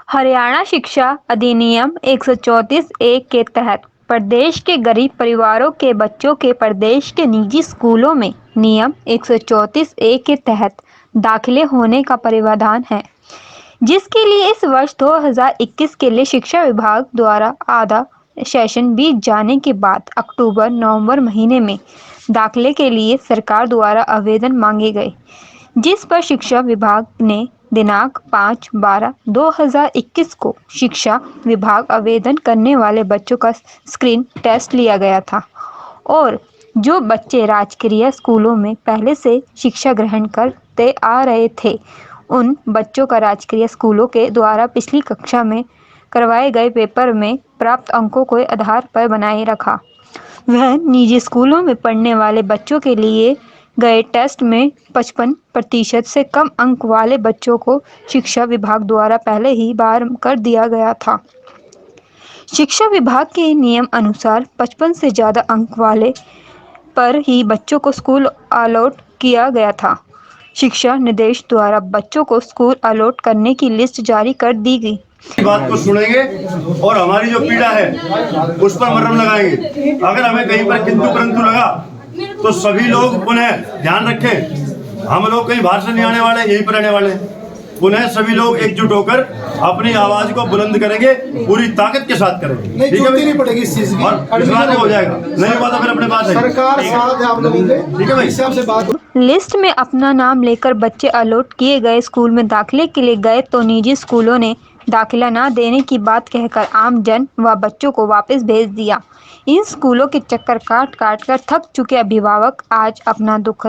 हरियाणा शिक्षा अधिनियम 134(1) के तहत प्रदेश के गरीब परिवारों के बच्चों के प्रदेश के निजी स्कूलों में नियम 134(1) के तहत दाखिले होने का प्रावधान है, जिसके लिए इस वर्ष 2021 के लिए शिक्षा विभाग द्वारा आधा सेशन बीत जाने के बाद अक्टूबर-नवंबर महीने में दाखिले के लिए सरकार द्वारा आवेदन मांगे गए, जिस पर शिक्षा विभाग ने दिनांक 5/12/2021 को शिक्षा विभाग आवेदन करने वाले बच्चों का स्क्रीन टेस्ट लिया गया था और जो बच्चे राजकीय स्कूलों में पहले से शिक्षा ग्रहण करते आ रहे थे, उन बच्चों का राजकीय स्कूलों के द्वारा पिछली कक्षा में करवाए गए पेपर में प्राप्त अंकों को आधार पर बनाए रखा। वह निजी स्कूलों में पढ़ने वाले बच्चों के लिए गए टेस्ट में 55% से कम अंक वाले बच्चों को शिक्षा विभाग द्वारा पहले ही बार कर दिया गया था। शिक्षा विभाग के नियम अनुसार 55 से ज़्यादा अंक वाले पर ही बच्चों को स्कूल अलॉट किया गया था। शिक्षा निदेश द्वारा बच्चों को स्कूल अलॉट करने की लिस्ट जारी कर दी गई। बात को सुनेंगे और हमारी जो पीड़ा है उस पर मरहम लगाएंगे। अगर हमें कहीं पर किंतु परंतु लगा तो सभी लोग पुनः ध्यान रखें, हम लोग कहीं बाहर से नहीं आने वाले, यहीं पर रहने वाले। पुनः सभी लोग एकजुट होकर अपनी आवाज को बुलंद करेंगे, पूरी ताकत के साथ करेंगे। ठीक है, नहीं पड़ेगी इस चीज की, और विश्वास हो जाएगा। नहीं हुआ तो फिर अपने पास सरकार साथ है आप लोगों के। ठीक है भाई, हिसाब से बात। लिस्ट में अपना नाम लेकर बच्चे अलॉट किए गए स्कूल में दाखिले के लिए गए तो निजी स्कूलों ने दाखिला न देने की बात कहकर आम जन व बच्चों को वापस भेज दिया। इन स्कूलों के चक्कर काट कर थक चुके अभिभावक आज अपना दुख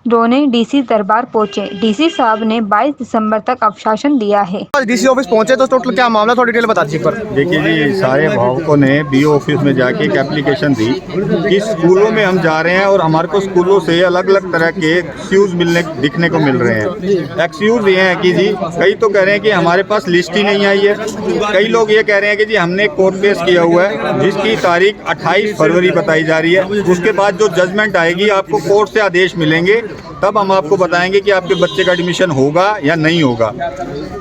रोने डीसी दरबार पहुंचे। डीसी साहब ने 22 दिसंबर तक अवशासन दिया है। डीसी ऑफिस पहुंचे तो टोटल क्या मामला, थोड़ी डिटेल बता दीजिए। पर देखिए जी, सारे अभिभावकों ने बीओ ऑफिस में जाके एक एप्लीकेशन दी कि स्कूलों में हम जा रहे हैं और हमारे को स्कूलों से अलग अलग तरह के एक्सक्यूज दिखने को मिल रहे हैं। एक्सक्यूज ये हैं कि जी, कई तो कह रहे हैं कि हमारे पास लिस्ट ही नहीं आई है। कई लोग ये कह रहे हैं कि जी हमने कोर्ट केस किया हुआ है जिसकी तारीख 28 फरवरी बताई जा रही है। उसके बाद जो जजमेंट आएगी, आपको कोर्ट से आदेश मिलेंगे, तब हम आपको बताएंगे कि आपके बच्चे का एडमिशन होगा या नहीं होगा।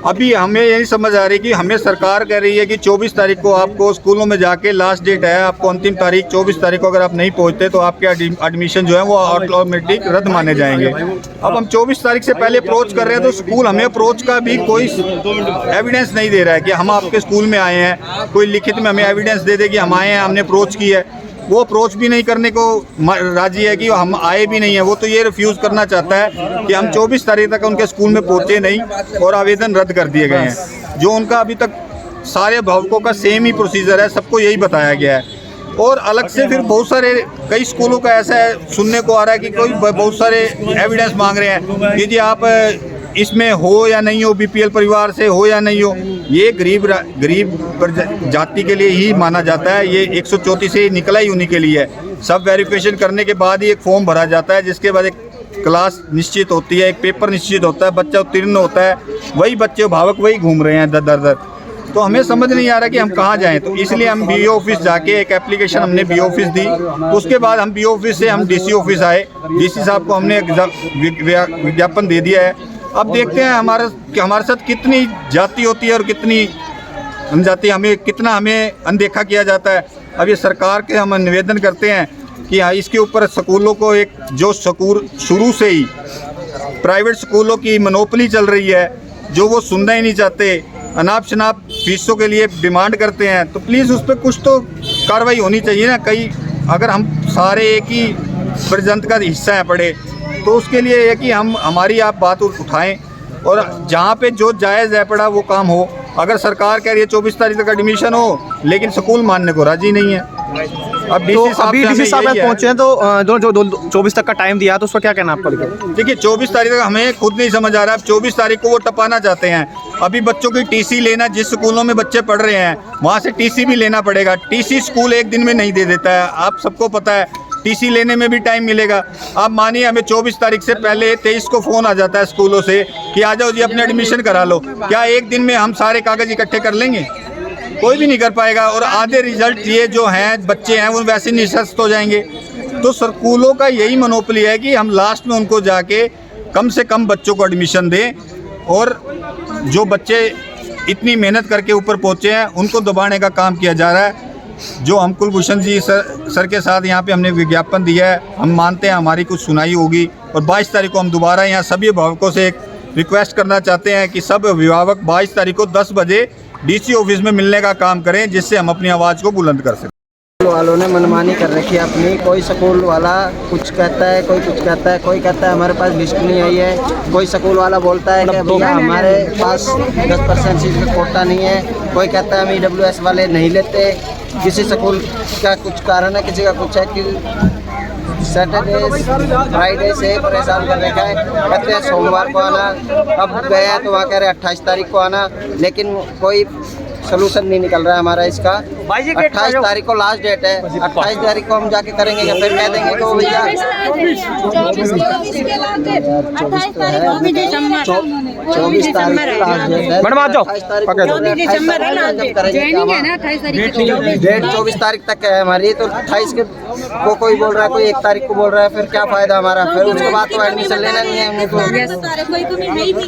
अभी हमें यही समझ आ रही कि हमें सरकार कह रही है कि 24 तारीख को आपको स्कूलों में जाके लास्ट डेट है, आपको अंतिम तारीख 24 तारीख को अगर आप नहीं पहुंचते तो आपके एडमिशन जो है वो ऑटोमेटिक रद्द माने जाएंगे। अब हम 24 तारीख से पहले अप्रोच कर रहे हैं तो स्कूल हमें अप्रोच का भी कोई एविडेंस नहीं दे रहा है कि हम आपके स्कूल में आए हैं। कोई लिखित में हमें एविडेंस दे दे कि हम आए हैं, हमने अप्रोच की है। वो अप्रोच भी नहीं करने को राजी है कि हम आए भी नहीं है। वो तो ये रिफ्यूज़ करना चाहता है कि हम 24 तारीख तक उनके स्कूल में पहुंचे नहीं और आवेदन रद्द कर दिए गए हैं। जो उनका अभी तक सारे अभिभावकों का सेम ही प्रोसीजर है, सबको यही बताया गया है। और अलग से फिर बहुत सारे कई स्कूलों का ऐसा है, सुनने को आ रहा है कि कोई बहुत सारे एविडेंस मांग रहे हैं कि जी आप इसमें हो या नहीं हो, बीपीएल परिवार से हो या नहीं हो। ये गरीब जाति के लिए ही माना जाता है। ये 134 से निकला ही उन्हीं के लिए है। सब वेरिफिकेशन करने के बाद ही एक फॉर्म भरा जाता है, जिसके बाद एक क्लास निश्चित होती है, एक पेपर निश्चित होता है, बच्चा उत्तीर्ण होता है। वही बच्चे अभिभावक वही घूम रहे हैं दर दर। तो हमें समझ नहीं आ रहा कि हम कहाँ जाएं। तो इसलिए हम बीओ ऑफिस जाके एक एप्लीकेशन हमने बीओ ऑफिस दी। उसके बाद हम बीओ ऑफिस से हम डीसी ऑफिस आए। डीसी साहब को हमने विज्ञापन दे दिया है। अब देखते हैं हमारे साथ कितनी जाति होती है और कितनी अनजाति, हमें अनदेखा किया जाता है। अब ये सरकार के हम निवेदन करते हैं कि इसके ऊपर स्कूलों को एक जो स्कूल शुरू से ही प्राइवेट स्कूलों की मोनोपोली चल रही है, जो वो सुनना ही नहीं चाहते, अनाप शनाप फीसों के लिए डिमांड करते हैं, तो प्लीज़ उस पर कुछ तो कार्रवाई होनी चाहिए ना। अगर हम सारे एक ही प्रजंत का हिस्सा है पड़े, तो उसके लिए है कि हमारी आप बात उठाएं और जहाँ पे जो जायज़ है पड़ा वो काम हो। अगर सरकार कह रही है 24 तारीख तक एडमिशन हो, लेकिन स्कूल मानने को राजी नहीं है। अब डीसी साहब पहुँचे हैं तो जो 24 तक का टाइम दिया तो उसका क्या कहना आपका? देखिए 24 तारीख तक हमें खुद नहीं समझ आ रहा है। अब 24 तारीख को वो टपाना चाहते हैं। अभी बच्चों की टीसी लेना, जिस स्कूलों में बच्चे पढ़ रहे हैं वहाँ से टीसी भी लेना पड़ेगा। टीसी स्कूल एक दिन में नहीं दे देता है, आप सबको पता है। टीसी लेने में भी टाइम मिलेगा। आप मानिए हमें 24 तारीख से पहले 23 को फ़ोन आ जाता है स्कूलों से कि आ जाओ जी अपने एडमिशन करा लो। क्या एक दिन में हम सारे कागज़ इकट्ठे कर लेंगे? कोई भी नहीं कर पाएगा। और आधे रिजल्ट ये जो हैं बच्चे हैं वो वैसे निशस्त हो जाएंगे। तो स्कूलों का यही मोनोपोली है कि हम लास्ट में उनको जाके कम से कम बच्चों को एडमिशन दें और जो बच्चे इतनी मेहनत करके ऊपर पहुँचे हैं उनको दबाने का काम किया जा रहा है। जो हम कुलभूषण जी सर के साथ यहाँ पे हमने विज्ञापन दिया है, हम मानते हैं हमारी कुछ सुनाई होगी और 22 तारीख को हम दोबारा यहाँ सभी अभिभावकों से एक रिक्वेस्ट करना चाहते हैं कि सब अभिभावक 22 तारीख को 10 बजे डीसी ऑफिस में मिलने का काम करें, जिससे हम अपनी आवाज़ को बुलंद कर सकें। स्कूल वालों ने मनमानी कर रखी है अपनी। कोई स्कूल वाला कुछ कहता है, कोई कुछ कहता है, कोई कहता है हमारे पास लिस्ट नहीं आई है, कोई स्कूल वाला बोलता है कि भैया हमारे पास 10% सीट का कोटा नहीं है, कोई कहता है हम EWS वाले नहीं लेते। किसी स्कूल का कुछ कारण है, किसी का कुछ है कि सैटरडे फ्राइडे से परेशान कर रखा है। कहते हैं सोमवार को आना, अब गए हैं तो वहाँ कह रहे 28 तारीख को आना, लेकिन कोई सोल्यूशन नहीं निकल रहा है हमारा इसका। 28 तारीख को लास्ट डेट है, 28 तारीख को हम जाके करेंगे या फिर कह देंगे कि भैया 24 तारीख लास्ट डेट है। मैडम आ जाओ, डेट 24 तारीख तक है हमारी, तो 28 को कोई बोल रहा है, कोई 1 तारीख को बोल रहा है, फिर क्या फायदा हमारा। फिर उसके बाद तो एडमिशन लेना नहीं है हमने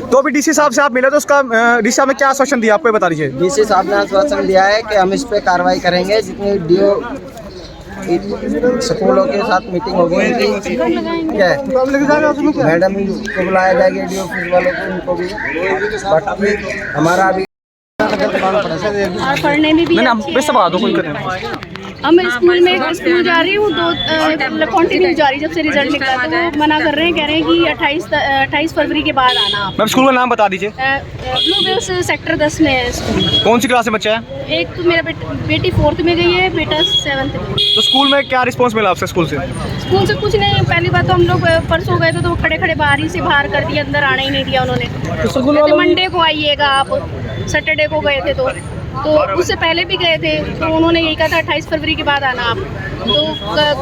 तो अभी डीसी साहब से आप मिले तो उसका डीसी साहब ने क्या आश्वासन दिया आपको, बता दीजिए। डीसी साहब ने आश्वासन दिया है कि हम इस पे कार्रवाई करेंगे। जितनी डीओ स्कूलों के साथ मीटिंग होगी क्या है, मैडम को बुलाया जाएगा डीओ ऑफिस वालों को, उनको भी। बाकी हमारा अभी और पढ़ने में भी हम स्कूल में स्कूल जा रही हूँ, दो कंटिन्यू जा रही जब से रिजल्ट निकला, तो वो मना कर रहे हैं, कह रहे हैं कि 28 फरवरी के बाद आना आप। मैम स्कूल का नाम बता दीजिए। ब्लू वेव्स सेक्टर 10 में है स्कूल। कौन सी क्लास में बच्चा है? एक तो मेरा बेटी 4th में गई है, बेटा 7th में। तो स्कूल में क्या रिस्पांस मिला आपसे स्कूल से? स्कूल से कुछ नहीं। पहली बात तो हम लोग परसों गए थे तो खड़े खड़े बाहर ही से बाहर कर दिया, अंदर आने ही नहीं दिया उन्होंने। तो मंडे को आइएगा आप, सैटरडे को गए थे तो उससे पहले भी गए थे तो उन्होंने यही कहा था 28 फरवरी के बाद आना आप। तो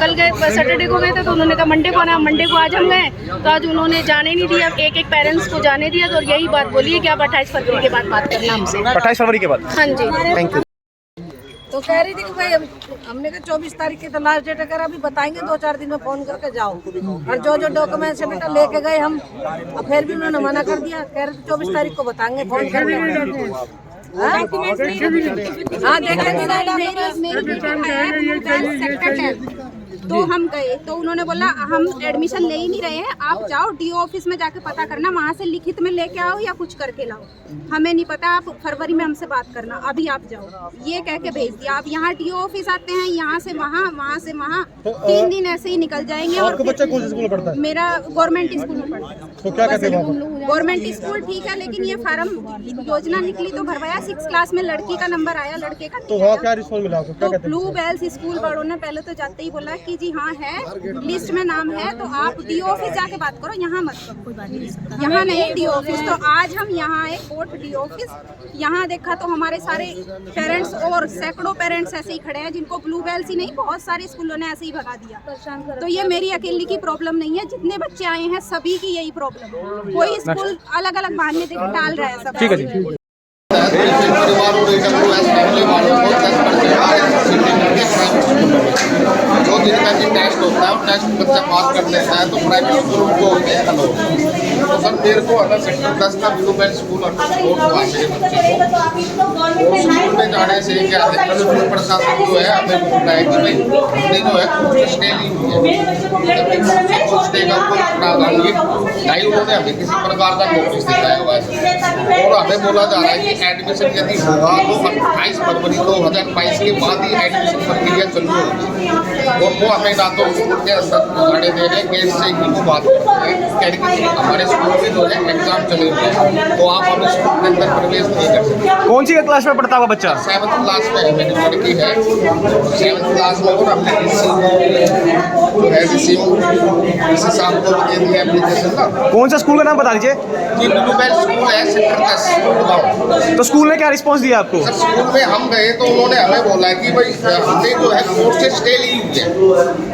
कल गए, सैटरडे को गए थे तो उन्होंने कहा मंडे को आना। मंडे को आज हम गए तो आज उन्होंने जाने नहीं दिया, एक पेरेंट्स को जाने दिया। तो यही बात बोली है कि आप 28 फरवरी के बाद बात करना हमसे। 28 फरवरी के बाद? हाँ जी, थैंक यू। तो कह रही थी कि भाई हमने कहा 24 तारीख की तो लास्ट डेट, अगर अभी बताएंगे 2-4 दिन में फोन करके जाओ। और जो डॉक्यूमेंट्स है बेटा लेके गए हम, अब फिर भी उन्होंने मना कर दिया, कह रहे थे 24 तारीख को बताएंगे फोन करके। हाँ तो हम गए तो उन्होंने बोला हम एडमिशन ले ही नहीं रहे हैं, आप जाओ डीओ ऑफिस में जाके पता करना, वहाँ से लिखित में लेके आओ या कुछ करके लाओ, हमें नहीं पता, आप फरवरी में हमसे बात करना, अभी आप जाओ। ये कह के भेज दिया। आप यहाँ डीओ ऑफिस आते हैं, यहाँ से वहाँ, वहाँ से वहाँ, 3 दिन ऐसे ही निकल जाएंगे। और बच्चा कौन सा स्कूल पढ़ता है? मेरा गवर्नमेंट स्कूल में पढ़ता है। तो क्या कहते हैं गवर्नमेंट स्कूल ठीक है, लेकिन ये फार्म योजना निकली तो भरवाया, 6 क्लास में लड़की का नंबर आया, लड़के का तो वहाँ क्या रिस्पॉन्स मिला आपको? तो ब्लू बेल्स स्कूल वालों ने पहले तो जाते ही बोला कि जी हाँ है, लिस्ट में नाम है, तो आप डीओ ऑफिस जाके बात करो, यहाँ मत करो, कोई बात नहीं, यहाँ नहीं डीओ ऑफिस। तो आज हम यहाँ आए कोर्ट डीओ ऑफिस, यहाँ देखा तो हमारे सारे पेरेंट्स और सैकड़ों पेरेंट्स ऐसे ही खड़े हैं जिनको ब्लू बेल्स ही नहीं, बहुत सारे स्कूलों ने ऐसे ही भगा दिया। तो ये मेरी अकेली की प्रॉब्लम नहीं है, जितने बच्चे आए हैं सभी की यही प्रॉब्लम है। कोई स्कूल अलग अलग बहाने डाल रहा है सब। ठीक है जी। परिवार और EWS फैमिली वालों को 10% जो जिनका भी टेस्ट होता है, टेस्ट बच्चा पास कर लेता है तो प्राइवेट स्कूल उनको होते हैं। तो सर मेरे को अगर सेक्टर 10 का blue belt school under support हुआ मेरे बच्चे को, स्कूल में जाने से क्या है, कल प्रशासन जो है हमें बोल रहा है कि भाई हमने जो है कुछ स्टे ली हुई है, कुछ स्टे का उनको प्रावधान नहीं, उन्होंने हमें किसी प्रकार का नोटिस दिखाया हुआ है और हमें बोला जा रहा है कि एडमिशन यदि होगा तो 28 फरवरी 2022 के बाद ही एडमिशन प्रक्रिया चालू होगी। और वो हमें ना तो स्कूल के अंदर घुसाने दे रहे हैं, गेट से ही वो बात करते हैं, कह रहे कि हमारे स्कूल में जो है एग्जाम चले हुए हैं तो आप हमें स्कूल के अंदर प्रवेश नहीं कर सकते। कौन सी क्लास में पढ़ता हुआ बच्चा? 7th क्लास में है, मेरी लड़की है 7th क्लास में। और हमने जो है इसी साल को दे दिया एप्लीकेशन ना। कौन सा स्कूल का नाम बता दीजिए? जी ब्लू बेल्ट स्कूल है, सेक्टर 10। तो स्कूल ने क्या रिस्पांस दिया आपको? सर स्कूल में हम गए तो उन्होंने हमें बोला कि भाई हमने जो है कोर्ट से स्टे ली हुई है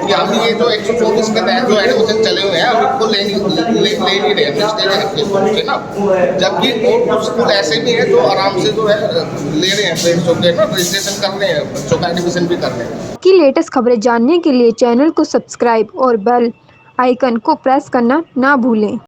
कि हम ये जो 124 के तहत जो एडमिशन चले हुए हैं हम इनको ले नहीं रहे, हमने स्टे रखे कोर्ट से ना। जबकि कोर्ट स्कूल ऐसे भी है तो आराम से जो है ले रहे हैं पेरेंट्स के ना, रजिस्ट्रेशन कर रहे हैं, बच्चों का एडमिशन भी कर रहे हैं। की लेटेस्ट खबरें जानने के लिए चैनल को सब्सक्राइब और बेल आइकन को प्रेस करना ना भूलें।